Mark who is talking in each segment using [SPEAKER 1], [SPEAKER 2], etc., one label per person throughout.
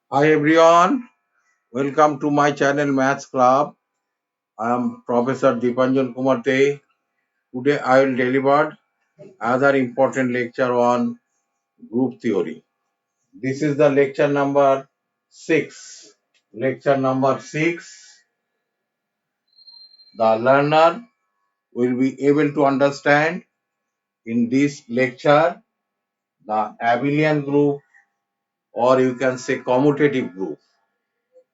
[SPEAKER 1] Hi everyone, welcome to my channel Maths Club. I am Professor Dipanjan Kumar Dey. Today I will deliver another important lecture on group theory. This is the lecture number 6. Lecture number 6. The learner will be able to understand in this lecture the abelian group, or you can say commutative group,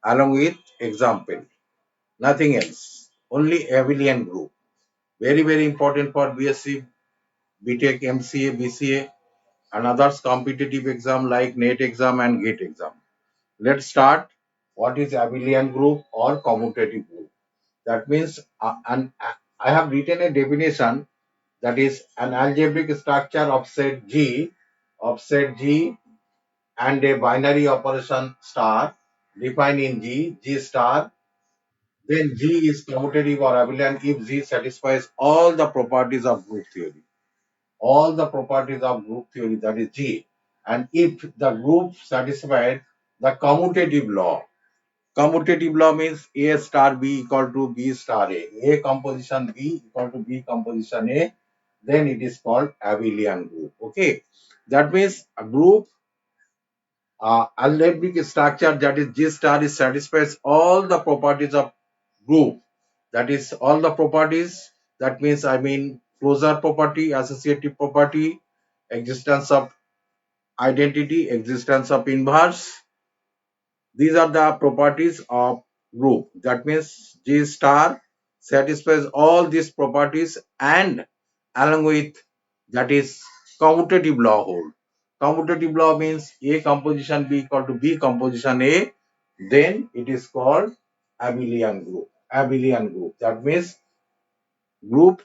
[SPEAKER 1] along with example. Nothing else. Only abelian group. Very important for BSc, BTech, MCA, BCA, and others competitive exam like NET exam and GATE exam. Let's start. What is abelian group or commutative group? That means, I have written a definition, that is an algebraic structure of set G and a binary operation star defined in G star. Then G is commutative or abelian if G satisfies all the properties of group theory. All the properties of group theory, that is G. And if the group satisfied the commutative law, commutative law means A star B equal to B star A composition B equal to B composition A, then it is called abelian group. Okay, that means a group algebraic structure, that is G star, is satisfies all the properties of group. That is all the properties. That means closure property, associative property, existence of identity, existence of inverse. These are the properties of group. That means G star satisfies all these properties, and along with that is commutative law hold. Commutative law means A composition B equal to B composition A, then it is called abelian group. Abelian group. That means group,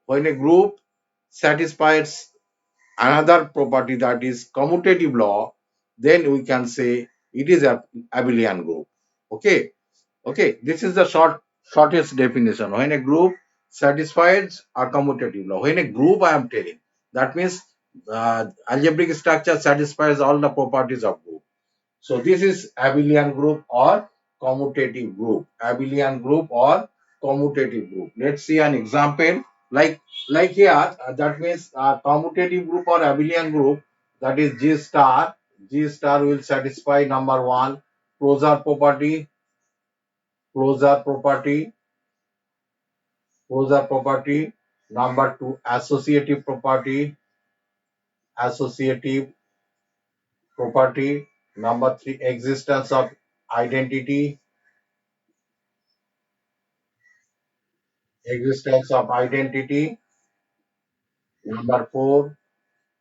[SPEAKER 1] when a group satisfies another property, that is commutative law, then we can say it is a abelian group. Okay, this is the shortest definition. When a group satisfies a commutative law, when a group, I am telling, that means algebraic structure satisfies all the properties of group. So this is abelian group or commutative group. Abelian group or commutative group. Let's see an example. Like here, that means commutative group or abelian group, that is G star. G star will satisfy number one, closure property, closure property, closure property. Number two, associative property, associative property. Number three, existence of identity, existence of identity. Number four,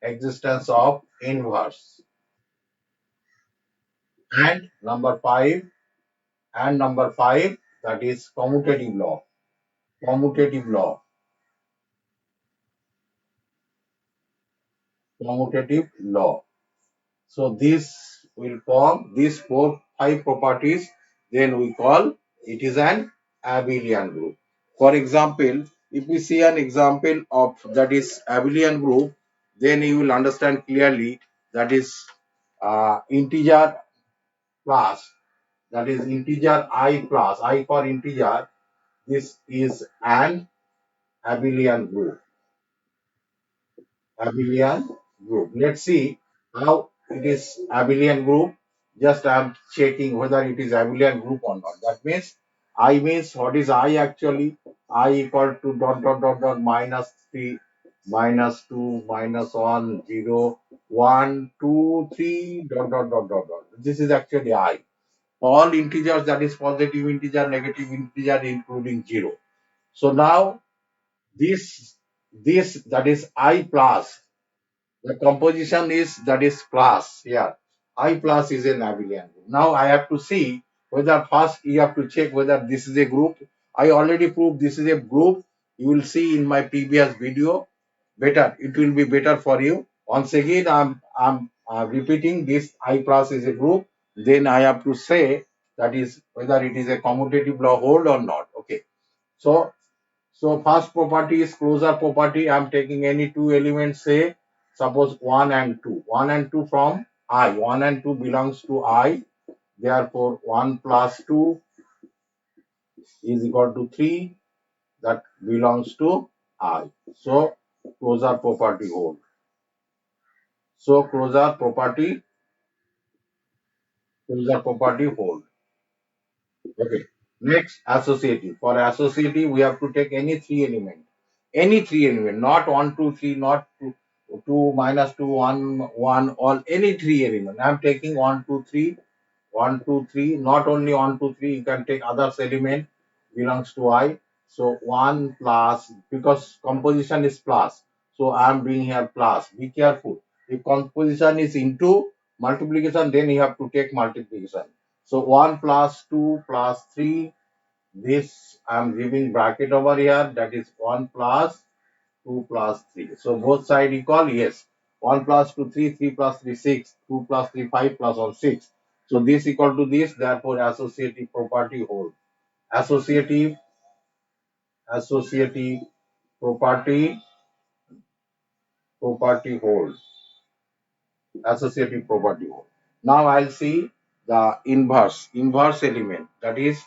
[SPEAKER 1] existence of inverse. And number five, that is commutative law. Commutative law. Commutative law. So this will form these five properties. Then we call it is an abelian group. For example, if we see an example of that is abelian group, then you will understand clearly, that is integer plus, that is integer I plus, I for integer. This is an abelian group. Abelian group. Let's see how it is abelian group. Just I am checking whether it is abelian group or not. That means I means, what is I actually? I equal to dot dot dot dot minus 3, minus 2, minus 1, 0, 1, 2, 3, dot dot dot dot dot. This is actually I. All integers, that is positive integer, negative integer, including 0. So now this that is I plus, the composition is, that is plus here. I plus is an abelian group. Now I have to see whether, first you have to check whether this is a group. I already proved this is a group. You will see in my previous video. Better, it will be better for you. Once again, I'm repeating this. I plus is a group. Then I have to say, that is whether it is a commutative law hold or not. Okay. So first property is closure property. I am taking any two elements, say suppose 1 and 2. 1 and 2 from I. 1 and 2 belongs to I. Therefore, 1 plus 2 is equal to 3. That belongs to I. So, closure property hold. So, closure property hold. Okay. Next, associative. For associative, we have to take any three element. Any three element, not 1, 2, 3, not 2, 2 minus 2, 1, 1, all any three element. I am taking 1, 2, 3, 1, 2, 3. Not only 1, 2, 3, you can take others element belongs to I. So 1 plus, because composition is plus. So I am doing here plus. Be careful. If composition is into multiplication, then you have to take multiplication. So 1 plus 2 plus 3, this I am giving bracket over here, that is 1 plus 2 plus 3. So both side equal, yes. 1 plus 2, 3, 3 plus 3, 6, 2 plus 3, 5 plus 1, 6. So this equal to this, therefore associative property hold. Associative, associative property, property hold. Associative property. Now I'll see the inverse element. That is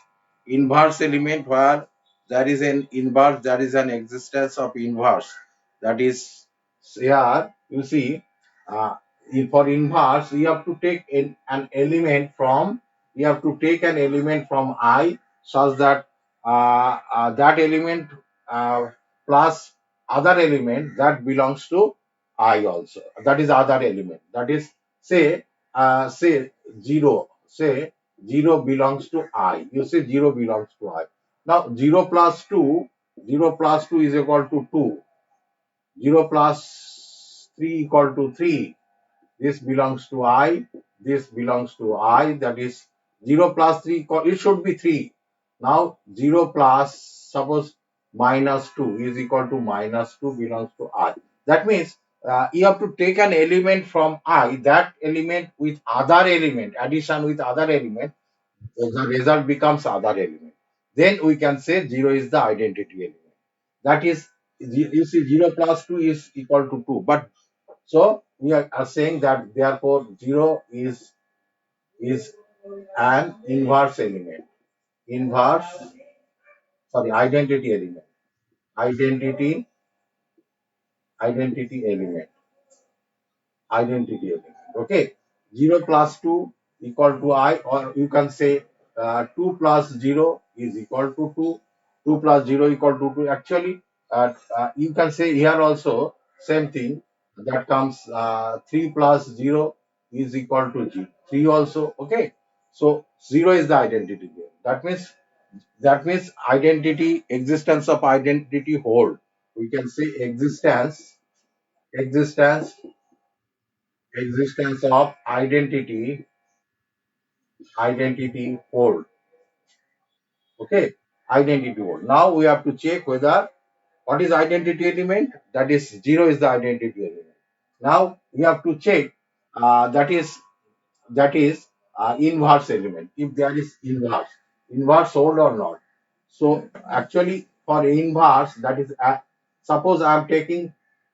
[SPEAKER 1] inverse element where there is an inverse, there is an existence of inverse. That is here you see, uh, for inverse you have to take an element from, you have to take an element from I such that that element plus other element that belongs to I also. That is other element. That is, say 0. Say 0 belongs to I. You say 0 belongs to I. Now 0 plus 2, 0 plus 2 is equal to 2. 0 plus 3 equal to 3. This belongs to I. This belongs to I. That is 0 plus 3, it should be 3. Now 0 plus, suppose minus 2 is equal to minus 2 belongs to I. That means you have to take an element from I, that element with other element, addition with other element, the result becomes other element. Then we can say 0 is the identity element. That is, you see 0 plus 2 is equal to 2. But so we are saying that therefore 0 is an inverse element. Inverse, sorry, identity element. Identity, identity element. Identity element. Okay. 0 plus 2 equal to I, or you can say 2 plus 0 is equal to 2. 2 plus 0 equal to 2. Actually, you can say here also same thing. That comes 3 plus 0 is equal to 3 also. Okay. So 0 is the identity here. That means identity, existence of identity hold. We can say existence existence of identity hold. Okay, identity hold. Now we have to check whether what is identity element. That is 0 is the identity element. Now we have to check that is inverse element, if there is inverse hold or not. So actually for inverse, that is suppose I am taking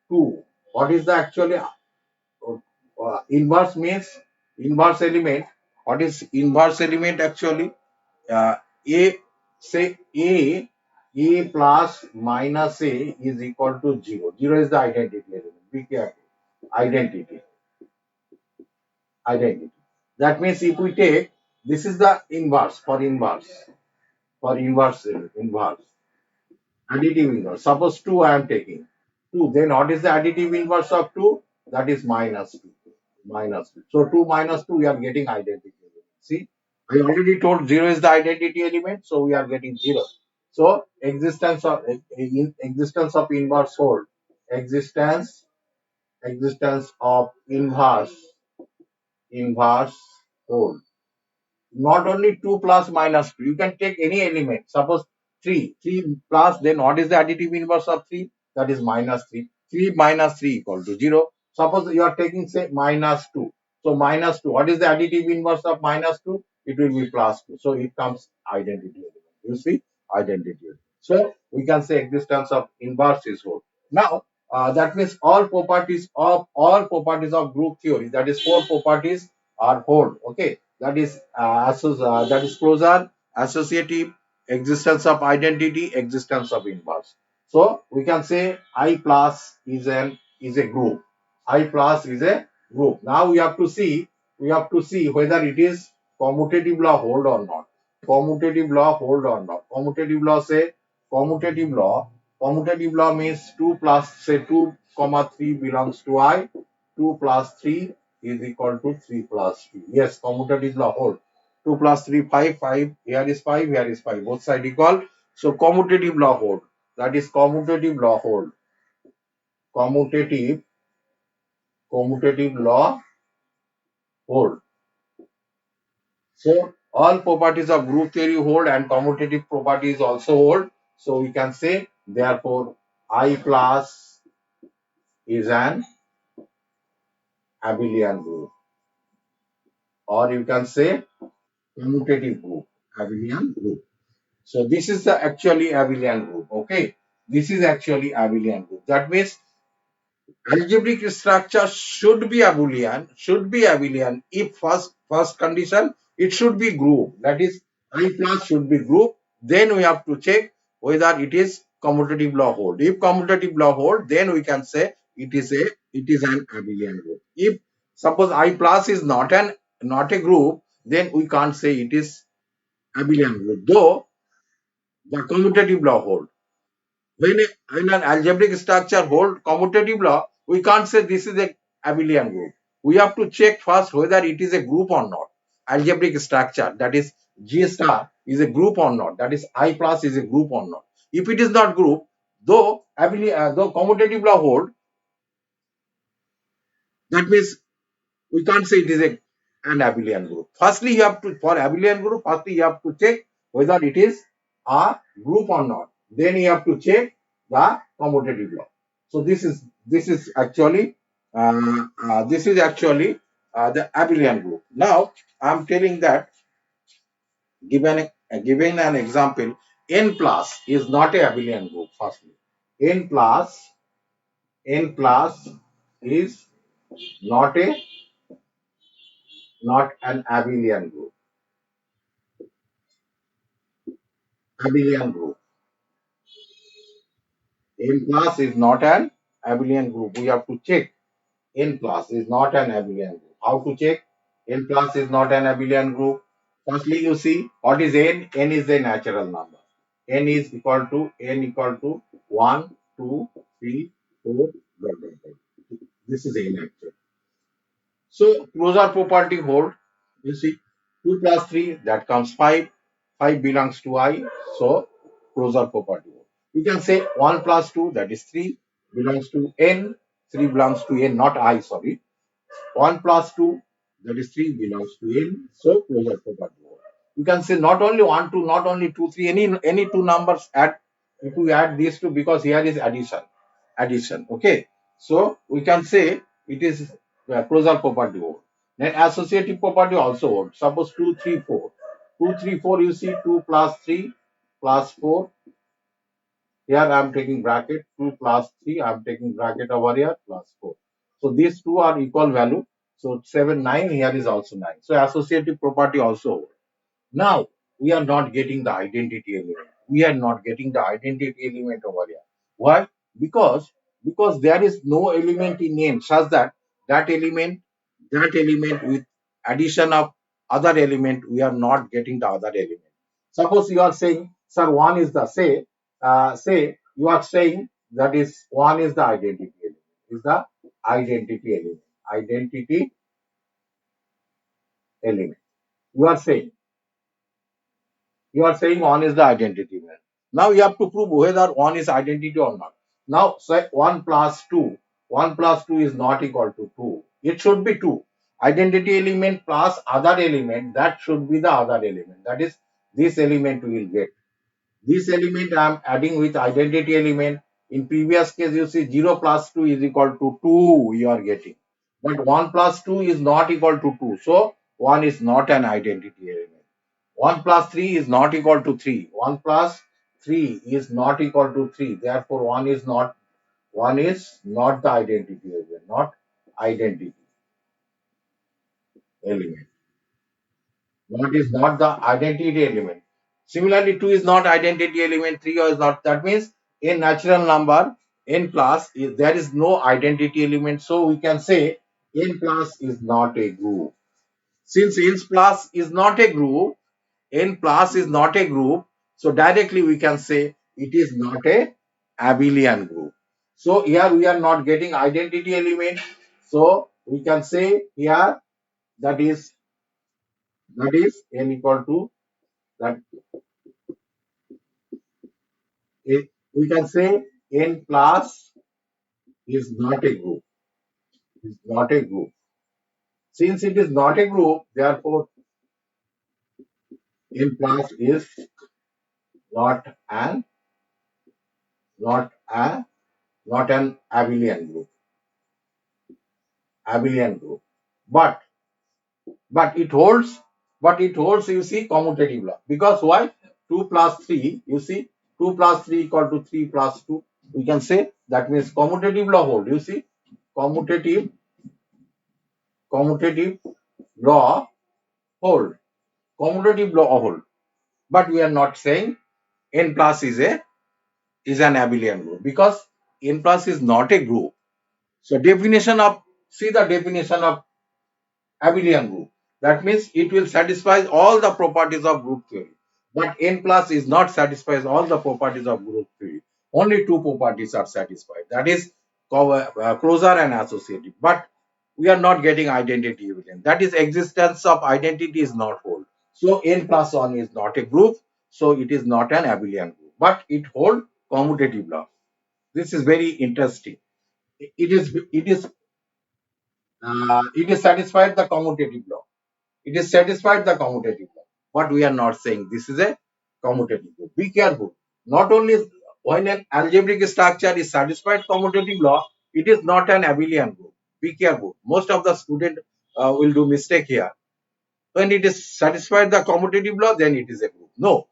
[SPEAKER 1] 2. What is the actually inverse means, inverse element. What is inverse element actually? Uh, a say a plus minus a is equal to 0. 0 is the identity element. Be careful. Identity, identity. That means if we take, this is the inverse, for inverse additive inverse. Suppose 2 I am taking 2. Then what is the additive inverse of 2? That is minus 2. Minus 2. So 2 minus 2, we are getting identity element. See, I already told 0 is the identity element, so we are getting 0. So existence of inverse hold. Existence of inverse hold. Not only 2 plus minus 2, you can take any element. Suppose 3 plus, then what is the additive inverse of 3? That is minus 3. 3 minus 3 equal to 0. Suppose you are taking, say, minus 2. So minus 2, what is the additive inverse of minus 2? It will be plus 2. So it comes identity element. You see, identity element. So we can say existence of inverse is whole. Now that means all properties of group theory, that is four properties, are whole. Okay. that is that is closure, associative, existence of identity, existence of inverse. So we can say I plus is a group. I plus is a group. Now we have to see whether it is commutative law hold or not. Commutative law hold or not. Commutative law. Commutative law means 2 plus say 2 comma 3 belongs to I. 2 plus 3 is equal to 3 plus 2. Yes, commutative law hold. 2 plus 3, 5, 5. Here is 5, here is 5. Both side equal. So commutative law hold. That is commutative law hold. Commutative, commutative law hold. So all properties of group theory hold and commutative properties also hold. So we can say therefore I plus is an abelian group, or you can say commutative group, abelian group. So this is the actually abelian group. Okay, this is actually abelian group. That means algebraic structure should be abelian if first condition it should be group, that is I plus should be group. Then we have to check whether it is commutative law hold. If commutative law hold, then we can say it is an abelian group. If suppose I plus is not a group, then we can't say it is abelian group, though the commutative law hold. When an algebraic structure hold commutative law, we can't say this is a abelian group. We have to check first whether it is a group or not. Algebraic structure, that is G star, is a group or not. That is I plus is a group or not. If it is not group, though commutative law hold, that means we can't say it is an abelian group. Firstly, you have to, for abelian group, firstly you have to check whether it is a group or not. Then you have to check the commutative law. So this is actually the abelian group. Now I am telling that given an example, n plus is not a abelian group. Firstly, n plus is not a not an abelian group. Abelian group. N plus is not an abelian group. We have to check. N plus is not an abelian group. How to check? N plus is not an abelian group. Firstly, you see what is n? N is a natural number. N equal to 1, 2, 3, 4, dot, dot, dot. This is n actually. So closure property hold. You see 2 plus 3 that comes 5. 5 belongs to I. So closure property hold. You can say 1 plus 2 that is 3 belongs to n. 3 belongs to n, not I, sorry. 1 plus 2 that is 3 belongs to n. So closure property hold. You can say not only 1, 2, not only 2, 3, any two numbers add, if we add these two, because here is addition. Okay, so we can say it is closure property hold. Then associative property also hold. Suppose 2, 3, 4. 2, 3, 4, you see 2 plus 3 plus 4. Here I am taking bracket 2 plus 3. I am taking bracket over here plus 4. So these two are equal value. So 7, 9. Here is also 9. So associative property also hold. Now we are not getting the identity element. We are not getting the identity element over here. Why? Because there is no element in name such that that element with addition of other element, we are not getting the other element. Suppose you are saying, sir, one is the say you are saying that is one is the identity element. Is the identity element. Identity element. You are saying one is the identity element. Now you have to prove whether one is identity or not. Now say 1 plus 2. 1 plus 2 is not equal to 2. It should be 2. Identity element plus other element, that should be the other element. That is, this element we will get. This element I am adding with identity element. In previous case, you see 0 plus 2 is equal to 2 you are getting. But 1 plus 2 is not equal to 2. So 1 is not an identity element. 1 plus 3 is not equal to 3. 1 plus 3 is not equal to 3. Therefore, 1 is not the identity element, not identity element. What is not the identity element. Similarly, 2 is not identity element, 3 is not. That means in natural number, n plus, there is no identity element. So we can say n plus is not a group. Since n plus is not a group, n plus is not a group, so directly we can say it is not a abelian group. So here we are not getting identity element. So we can say here that is n equal to that we can say n plus is not a group. Is not a group. Since it is not a group, therefore n plus is not an not a not an abelian group. Abelian group. But but it holds you see commutative law. Because why? 2 plus 3, you see, 2 plus 3 equal to 3 plus 2. We can say that means commutative law hold. You see, commutative commutative law hold. Commutative law hold. But we are not saying n plus is an abelian group because n plus is not a group. So definition of see the definition of abelian group. That means it will satisfy all the properties of group theory. But n plus is not satisfies all the properties of group theory. Only two properties are satisfied. That is closure and associative. But we are not getting identity evidence. That is existence of identity is not hold. So n plus 1 is not a group. So it is not an abelian group. But it hold commutative law. This is very interesting. It is satisfied the commutative law. It is satisfied the commutative law. But we are not saying this is a commutative law. Be careful. Not only when an algebraic structure is satisfied commutative law, it is not an abelian group. Be careful. Most of the student will do mistake here. When it is satisfied the commutative law, then it is a group. No.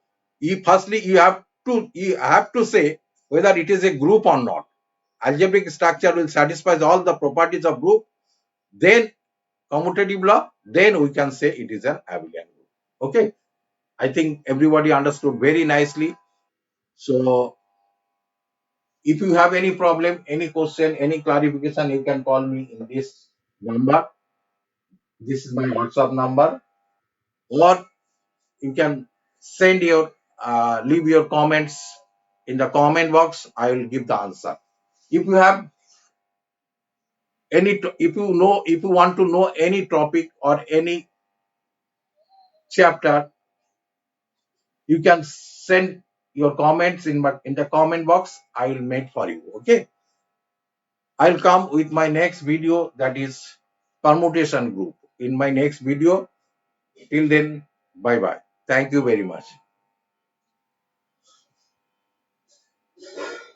[SPEAKER 1] Firstly, you have to say whether it is a group or not. Algebraic structure will satisfy all the properties of group. Then commutative law, then we can say it is an abelian group. Okay, I think everybody understood very nicely. So if you have any problem, any question, any clarification, you can call me in this number. This is my WhatsApp number, or you can send your leave your comments in the comment box. I will give the answer. If you have if you want to know any topic or any chapter, you can send your comments in the comment box. I will make for you. Okay, I'll come with my next video, that is permutation group, in my next video. Till then, bye bye. Thank you very much.